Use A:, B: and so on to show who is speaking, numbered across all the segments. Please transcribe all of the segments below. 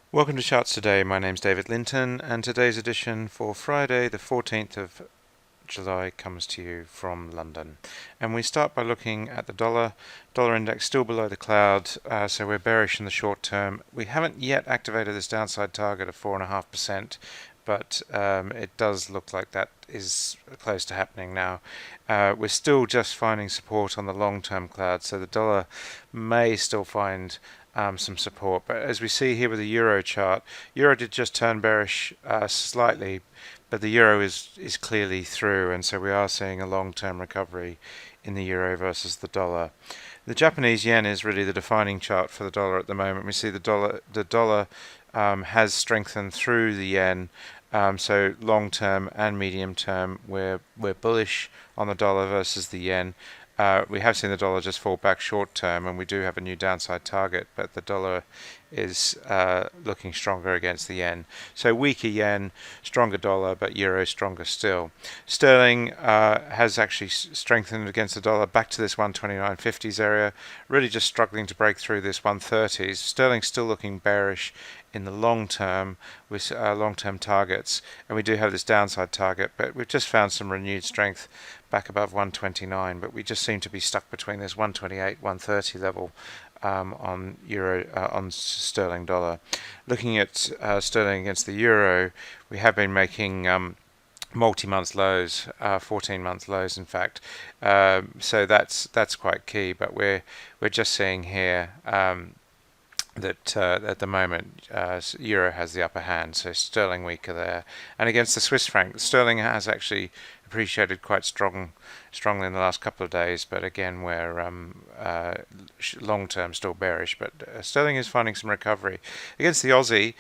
A: Welcome to Charts Today. My name's David Linton, and today's edition for Friday, the 14th of July, comes to you from London. And we start by looking at the dollar index still below the cloud, so we're bearish in the short term. We haven't yet activated this downside target of 4.5%, but it does look like that is close to happening now. We're still just finding support on the long-term cloud, so the dollar may still find some support. But as we see here with the euro chart, euro did just turn bearish slightly, but the euro is clearly through, and so we are seeing a long-term recovery in the euro versus the dollar. The Japanese yen is really the defining chart for the dollar at the moment. We see the dollar has strengthened through the yen. So long term and medium term, we're bullish on the dollar versus the yen. We have seen the dollar just fall back short term, and we do have a new downside target, but the dollar is looking stronger against the yen. So weaker yen, stronger dollar, but euro stronger still. Sterling has actually strengthened against the dollar back to this 129.50s area, really just struggling to break through this 130s. Sterling still looking bearish in the long term with long-term targets, and we do have this downside target, but we've just found some renewed strength back above 129, but we just seem to be stuck between this 128 130 level on sterling dollar. Looking at sterling against the euro, we have been making multi-month lows, 14-month lows in fact, so that's quite key, but we're just seeing here that at the moment euro has the upper hand, so sterling weaker there. And against the Swiss franc, sterling has actually appreciated quite strongly in the last couple of days, but again we're long term still bearish, but sterling is finding some recovery. Against the Aussie,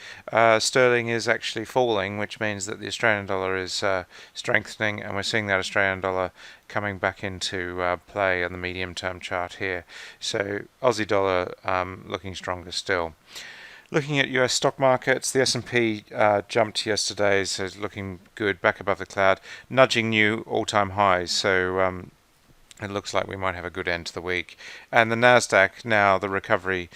A: sterling is actually falling, which means that the Australian dollar is strengthening, and we're seeing that Australian dollar coming back into play on the medium term chart here. So Aussie dollar looking stronger still. Looking at US stock markets, the S&P jumped yesterday, so it's looking good, back above the cloud, nudging new all-time highs. So it looks like we might have a good end to the week. And the Nasdaq, now the recovery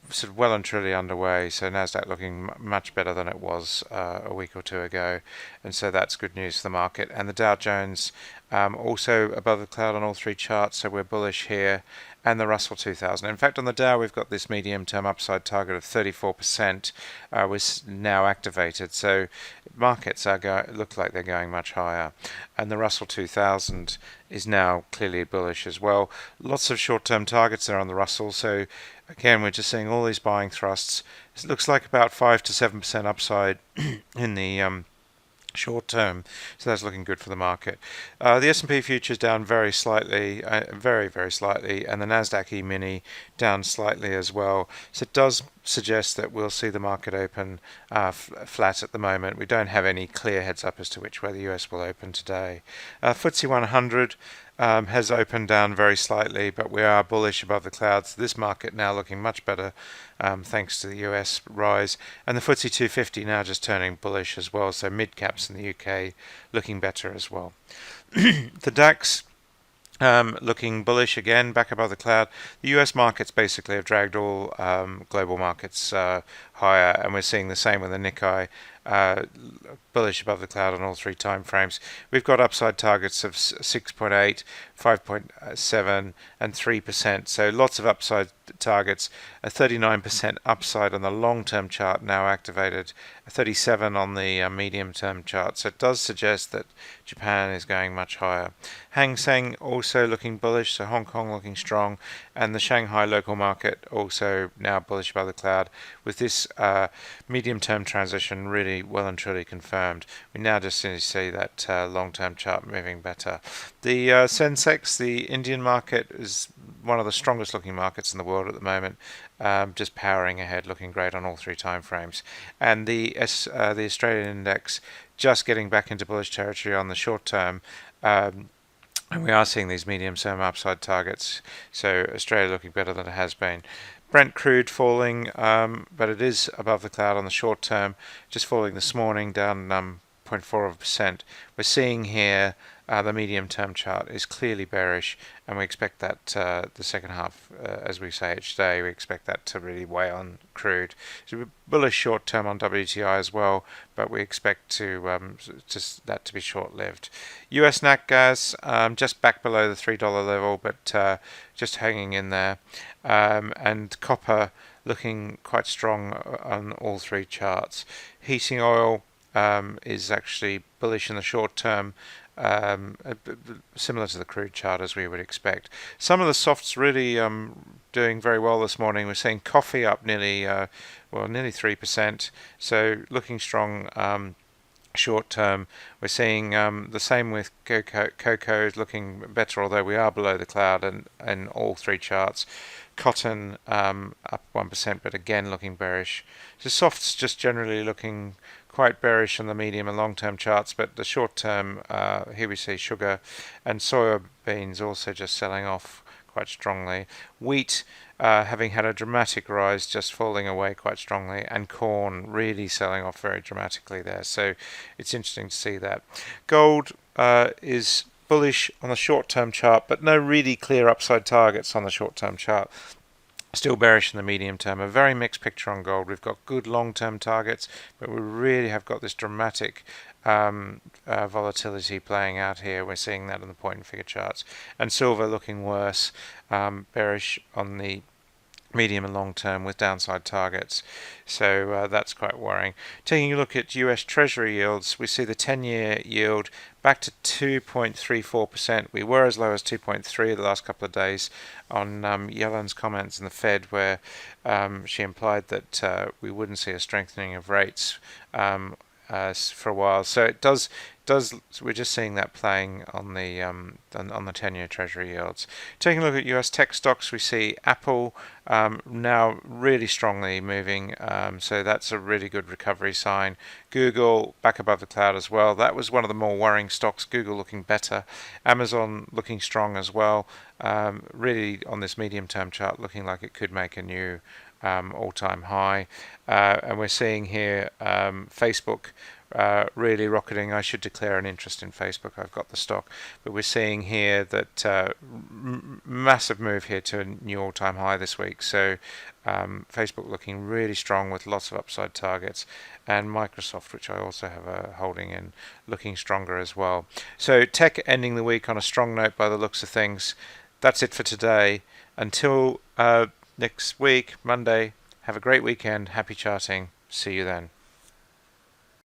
A: sort of well and truly underway, so Nasdaq looking much better than it was a week or two ago, and so that's good news for the market. And the Dow Jones also above the cloud on all three charts, so we're bullish here, and the Russell 2000. In fact, on the Dow, we've got this medium-term upside target of 34%, was now activated. So markets look like they're going much higher, and the Russell 2000 is now clearly bullish as well. Lots of short-term targets there on the Russell. So again, we're just seeing all these buying thrusts. It looks like about 5 to 7% upside in the short term, so that's looking good for the market. The S&P futures down very slightly, very slightly, and the Nasdaq E-mini down slightly as well. So it does suggest that we'll see the market open flat at the moment. We don't have any clear heads up as to which way the US will open today. FTSE 100 has opened down very slightly, but we are bullish above the clouds. This market now looking much better thanks to the US rise, and the FTSE 250 now just turning bullish as well, so mid caps in the UK looking better as well. The DAX looking bullish again, back above the cloud. The US markets basically have dragged all global markets higher, and we're seeing the same with the Nikkei, bullish above the cloud on all three time frames. We've got upside targets of 6.8, 5.7 and 3%, so lots of upside targets. A 39% upside on the long-term chart now activated, a 37 on the medium-term chart, so it does suggest that Japan is going much higher. Hang Seng also looking bullish, so Hong Kong looking strong, and the Shanghai local market also now bullish above the cloud, with this medium-term transition really well and truly confirmed. We now just see that long-term chart moving better. The Sensex, the Indian market, is one of the strongest looking markets in the world at the moment, just powering ahead, looking great on all three time frames. And the Australian index just getting back into bullish territory on the short term. And we are seeing these medium-term upside targets, so Australia looking better than it has been. Brent crude falling, but it is above the cloud on the short term, just falling this morning, down 0.4%. We're seeing here the medium-term chart is clearly bearish, and we expect that the second half, as we say each day, we expect that to really weigh on crude. So we're bullish short-term on WTI as well, but we expect that to be short-lived. US nat gas just back below the $3 level, but just hanging in there, and copper looking quite strong on all three charts. Heating oil is actually bullish in the short term, similar to the crude chart as we would expect. Some of the softs really doing very well this morning. We're seeing coffee up nearly 3%, so looking strong. Short term, we're seeing the same with cocoa is looking better, although we are below the cloud and all three charts. Cotton up 1%, but again looking bearish. So softs just generally looking quite bearish on the medium and long term charts, but the short term, here we see sugar and soybeans also just selling off quite strongly. Wheat having had a dramatic rise, just falling away quite strongly, and corn really selling off very dramatically there. So it's interesting to see that. Gold is bullish on the short-term chart, but no really clear upside targets on the short-term chart. Still bearish in the medium term. A very mixed picture on gold. We've got good long-term targets, but we really have got this dramatic volatility playing out here. We're seeing that in the point and figure charts. And silver looking worse, bearish on the medium and long term with downside targets. So that's quite worrying. Taking a look at US Treasury yields, we see the 10-year yield back to 2.34%. We were as low as 2.3 the last couple of days on Yellen's comments in the Fed, where she implied that we wouldn't see a strengthening of rates for a while. So it does. We're just seeing that playing on the 10-year Treasury yields. Taking a look at US tech stocks, we see Apple now really strongly moving. So that's a really good recovery sign. Google back above the cloud as well. That was one of the more worrying stocks. Google looking better. Amazon looking strong as well. Really on this medium-term chart, looking like it could make a new all-time high. And we're seeing here Facebook really rocketing. I should declare an interest in Facebook. I've got the stock, but we're seeing here that massive move here to a new all-time high this week. So Facebook looking really strong with lots of upside targets, and Microsoft, which I also have a holding in, looking stronger as well. So tech ending the week on a strong note by the looks of things. That's it for today. Until next week, Monday, have a great weekend. Happy charting. See you then.